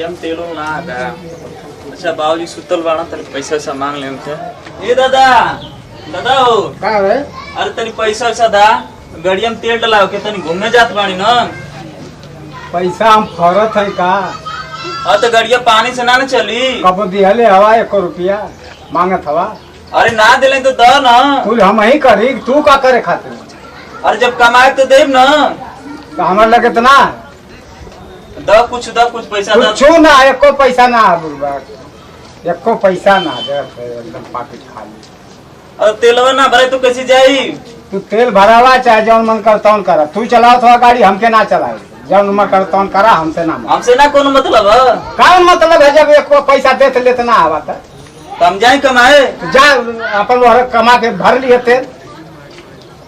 गड़िया में तेल ना आता। अच्छा बाबूजी सुतल बाड़ा तनी पैसा वैसा मांग ले हमसे। ए दादा दादा हो का है? अरे तनी पैसा वैसा दा, गड़िया में तेल डलाओ के तनी घूमने जात बानी ना। पैसा हम फरत है का? और तो गड़िया पानी से ना चली। कब दिहले हवा 1 रुपया मांगत हवा। अरे ना दिले तो दो ना। कुल हम ही करी, तू का करे खातिर? अरे जब कमाए तो देब ना। तो हमारे लगे तो ना द कुछ पैसा द। कुछ ना, एको पैसा ना बुरबा, एको पैसा ना दे, एकदम पाकिट खाली। और तेलवा ना भरे तो कैसे जाई? तू तेल भरावा चाहे जौन मन कर तौन करा। तू चलाओ थोड़ा गाड़ी, हमके ना चलाए। जौन मन कर तौन करा, हमसे ना। हमसे ना कोनो मतलब है। कौन मतलब है जब एको पैसा देते लेते ना आवा तो हम जाए कमाए। तो जा अपन कमा के भर लिए तेल।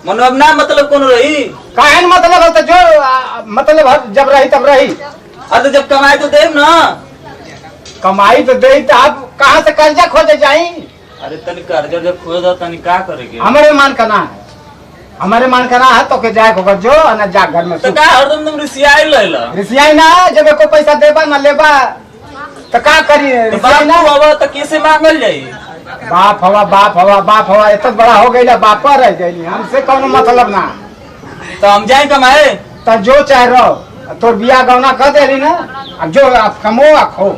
मतलब ना मतलब कौन रही? काहे न मतलब है तो जो मतलब जब रही तब रही। अरे तो जब कमाए तो देव ना। कमाई तो दे तो आप कहाँ से कर्जा खोजे जाई? अरे तनी कर्जा जब खोज दो तनी का करेगे? हमारे मान करना है, हमारे मान करना है तो के जाए को जो न जा घर में। तो का हरदम तुम रिसियाई लेला? रिसियाई ना, जब एको पैसा देबा ना लेबा तो का करी? तो बाप ना बाबा तो कैसे मांगल जाई? बाप हवा बाप हवा बाप हवा इतना बड़ा हो गई, बापा रह गई, हमसे कौन मतलब ना। तो हम जाए कमाए तो जो चाहे रहो, तोर बिया गौना कर दे रही ना। अब जो आप कमो खो,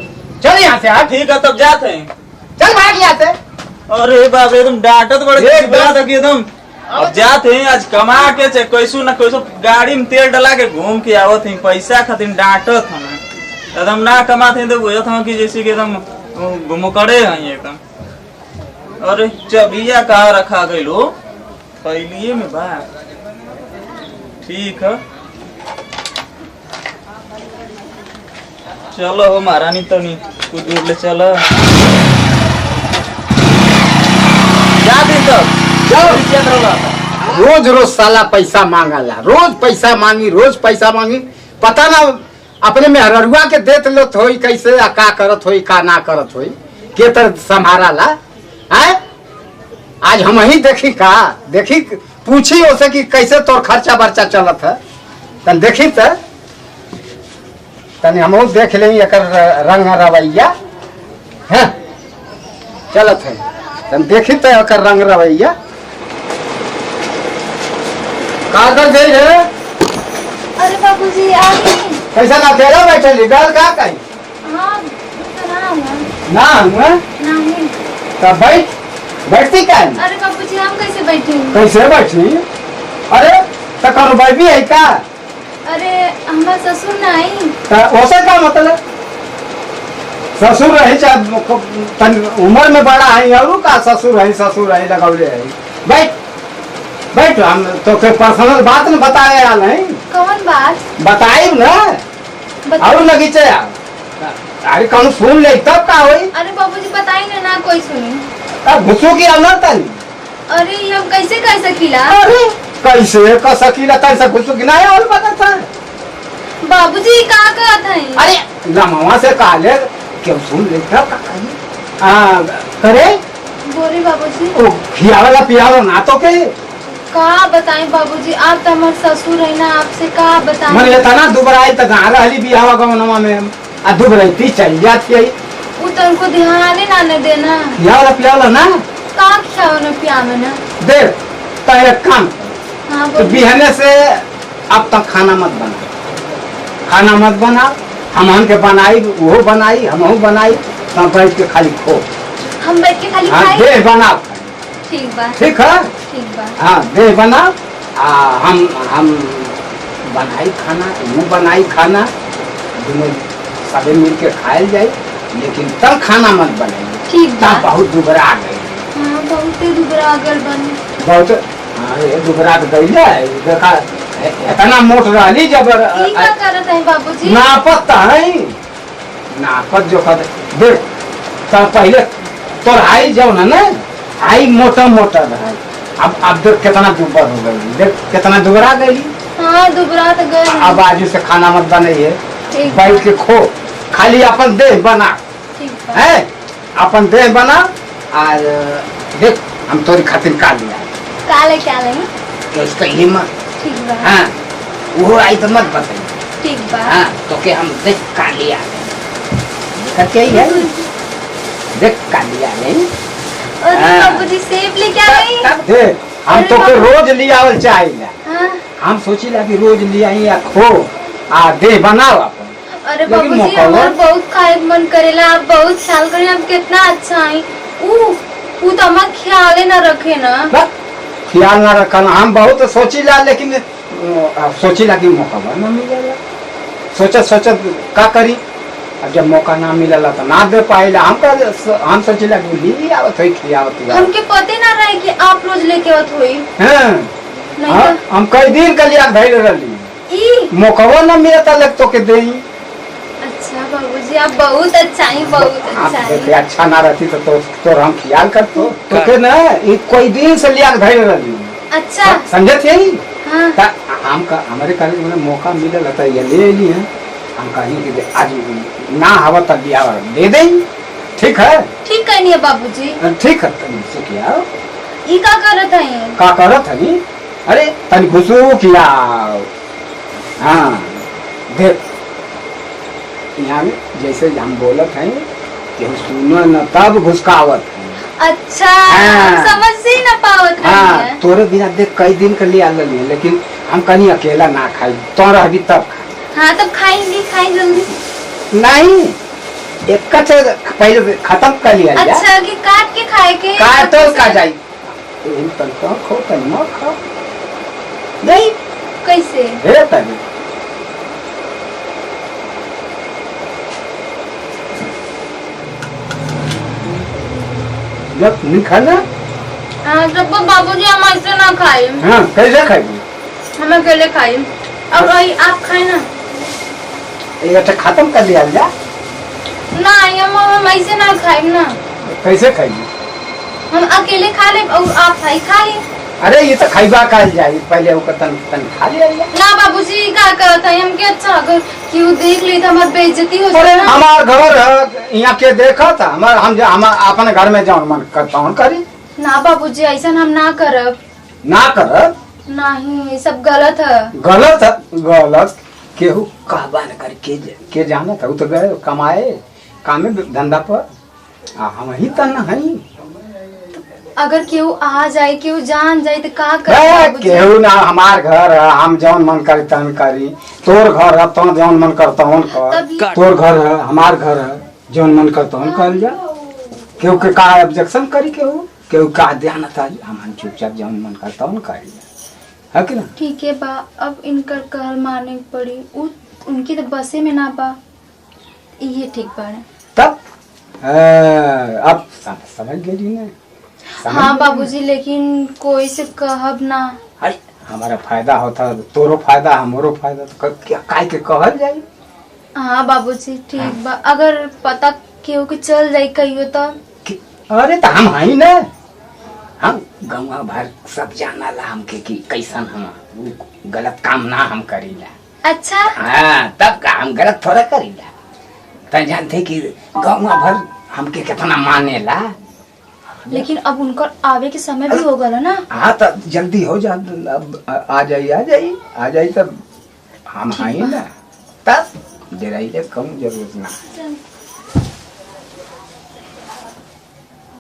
चल यहाँ से। ठीक है तब जाते हैं। चल भाग यहाँ से। अरे बाप रे तुम डांटत बड़े एकदम। अब जाते हैं आज कमा के चे कैसू ना कैसू गाड़ी में तेल डला के घूम के आवत हैं। पैसा खातिर डांटत हमें एकदम ना कमाते तो बुझत हम कि जैसे कि एकदम मुकड़े हैं एकदम। अरे चबिया कहाँ रखा गई लो? पहलिए में बा। ठीक है चलो हो महारानी तो नहीं कुछ दूर ले चलो। रोज रोज साला पैसा मांगला, रोज पैसा मांगी, रोज पैसा मांगी। पता ना अपने में हररुआ के देत लो थोई कैसे का करत होई का ना करत होई के तर संभारा ला है। आज हम ही देखी का देखी पूछी उसे कि कैसे तोर खर्चा बर्चा चलत है। तन देखी त तनी हम देख ले एकर रंग रवैया है चलत है। तन देखी त एकर रंग रवैया का कर गई है। अरे बाबूजी आ गई। कैसा ना तेरा बैठे गल का कही? हाँ ना हुआ नहीं। तब बैठती क्या? अरे बाबूजी हम कैसे बैठे? कैसे बैठी? अरे तो कौन बैठी है का? अरे हमारा ससुर नहीं। वैसे का मतलब ससुर रहे चाहे उम्र में बड़ा है और का ससुर है लगौले है। बैठ बैठ, हम तो कोई पर्सनल बात न बताए यार नहीं। कौन बात? बताई ना और लगी चाहे। अरे कौन सुन ले तब का होई? अरे बाबूजी बताई ना कोई सुनी। अब घुसो की अंदर तनी। अरे ये हम कैसे कह सकीला? अरे कैसे कह सकीला तन से घुसो की ना और पता था। बाबूजी का कहत है? अरे लमवा से काले क्यों सुन ले तब का कही? करे बोले बाबूजी। ओ खियावला पियावला ना तो के का बताएं बाबूजी, आप तो हमारे ससुर है ना, आपसे का बताएं। मन ये था ना दुबराई त गां रहली बियावा गवनमा में आ दुबराई चल जाती है। वो तो उनको ध्यान ना न देना। खियावला पियावला ना का खाओ न पियावे ना। दे तो एक काम हाँ तो बिहने से अब तक खाना मत बना। हम के बनाई वो बनाई हम बनाई तब बैठ के खाली खो। हम बैठ के खाली हाँ खाई। दे बना। ठीक बा ठीक है ठीक बा। हाँ दे बना। हम बनाई खाना वो बनाई खाना दोनों सबे मिल के खाए जाए, लेकिन तब खाना मत बनाइए। ठीक बा। बहुत दुबरा आ गई। हाँ बहुत दुबरा गल बन। बहुत हाँ ये दुबरा गई है। देखा इतना मोट रही जब ठीक है करत है बाबूजी। नापत है नापत जो कर देख तब पहले तो आई जाओ ना आई मोटा रहा। अब देख कितना दुबर हो गई, देख कितना दुबरा गई। हाँ दुबरा तो गई। अब आज से खाना मत बनाइए, ठीक बैठ के खो खाली अपन देह बना ठीक है। अपन देह बना और देख हम तोरी खातिर का लिया काले क्या ले तो उसका हिम्मत। ठीक बा। हाँ वो आई तो मत बताइए। ठीक बा। हाँ तो के हम देख का लिया करके ही है देख कालिया नहीं अरे हाँ। बाबूजी सेब लेके आ गई। देख हम अरे तो के बाबू। रोज लियावल चाहिए हाँ। हम सोचिला कि रोज लिया या खो आ दे बनाओ अपन अरे लेकिन बाबूजी मौका हमार हुआ। बहुत खाए के मन करेला, आप बहुत ख्याल करें, आप कितना अच्छा है। ऊ तो हमार ख्याल ना रखे ना। बस ख्याल ना रखल हम बहुत सोचिला लेकिन सोचिला कि मौका ना मिलेला सोचत सोचत का करी अब जब मौका ना मिलेला तो ना दे पाएला हम सोचिला कि ली आवत है खियावत है हमके पते ना रहे कि आप रोज लेके आवत होई। हां नहीं हम कई दिन के लिए धैर्य रहली तो ई मौका ना मिलता लग तो के देई अच्छा बाबूजी आप बहुत अच्छा है, बहुत आप अच्छा देखे है। अच्छा ना रहती तो हम ख्याल करतो तो के ना ये कोई दिन से लिया धैर्य रहली अच्छा समझे थे हाँ ता हमका हमारे कॉलेज में मौका मिलल था ये ले ली है हम कहीं कि आज ना हवा तब दिया दे दे ठीक है ठीक कहनी है बाबूजी। ठीक है तनी से किया ई का करत है? का करत हनी अरे तनी घुसू किया हाँ देख यहाँ में जैसे हम बोलत हैं कि हम सुनो न तब घुसकावत है अच्छा हाँ। हम समझ से ही ना पावत रही हाँ है। तोरे बिना देख कई दिन के लिए आल लिए लेकिन हम कहीं अकेला ना खाई तो रहबी तब खाई हाँ तब खाएंगे, खाएं जल्दी। नहीं एक का पहले खत्म कर लिया जाए अच्छा कि काट के खाए के? का तो का जाई इन तन तो खो तन म खा नहीं कैसे? हे तन जब नहीं खाना हाँ जब बाबूजी हम ऐसे ना खाए, हाँ कैसे खाएगी हम अकेले खाए। अब वही आप खाए ना। ये अच्छा खत्म कर लिया जा ना हम ऐसे ना खाए ना, कैसे खाएगी हम अकेले खा ले और आप भाई खा ले। अरे ये तो खाइबा खाल जाए पहले वो तन तन खा लिया जा ना बाबूजी का करता है हमके अच्छा अगर क्यों देख ले तो हमारी बेइज्जती हो अरे जाए ना। हमार घर यहाँ के देखा था हम अपने घर में जाऊन मन करता हूँ करी ना बाबूजी ऐसा हम ना करब। ना कर नहीं ये सब गलत है। गलत गलत केहू कहबा न कर के जाना था वो तो गए कमाए कामे धंधा पर हम ही तन हई अगर केहू आ जाए केहू जान जाए तो का कर? केहू ना हमार घर है हम जौन मन करी तन करी तोर घर है तो जौन मन कर तौन कर तोर घर है हमार घर है जौन मन कर तौन कर जा केहू के का ऑब्जेक्शन करी केहू का ध्यान था हम चुपचाप जौन मन कर तौन कर है कि ना ठीक है बा अब इनकर कहल माने पड़ी उनकी तो बसे में ना बा ये ठीक बा तब अब समझ गई ना हाँ बाबूजी लेकिन कोई से कहब ना। अरे हमारा फायदा होता तोरो फायदा हमरो फायदा तो क्या काय के कहल जाई हाँ बाबूजी ठीक बा अगर पता केहू के चल जाए कहियो तो अरे तो हम हई ना हम गंवा भर सब जाना ला हमके कि कैसन हम गलत काम ना हम करीला। अच्छा हाँ तब का हम गलत थोड़ा करीला त जानते कि गंवा भर हमके कितना मानेला लेकिन अब उनकर आवे के समय भी हो गया ना। हाँ तो जल्दी हो जा अब आ जाइए तब हम आए ना तब जरा कम जरूरत ना।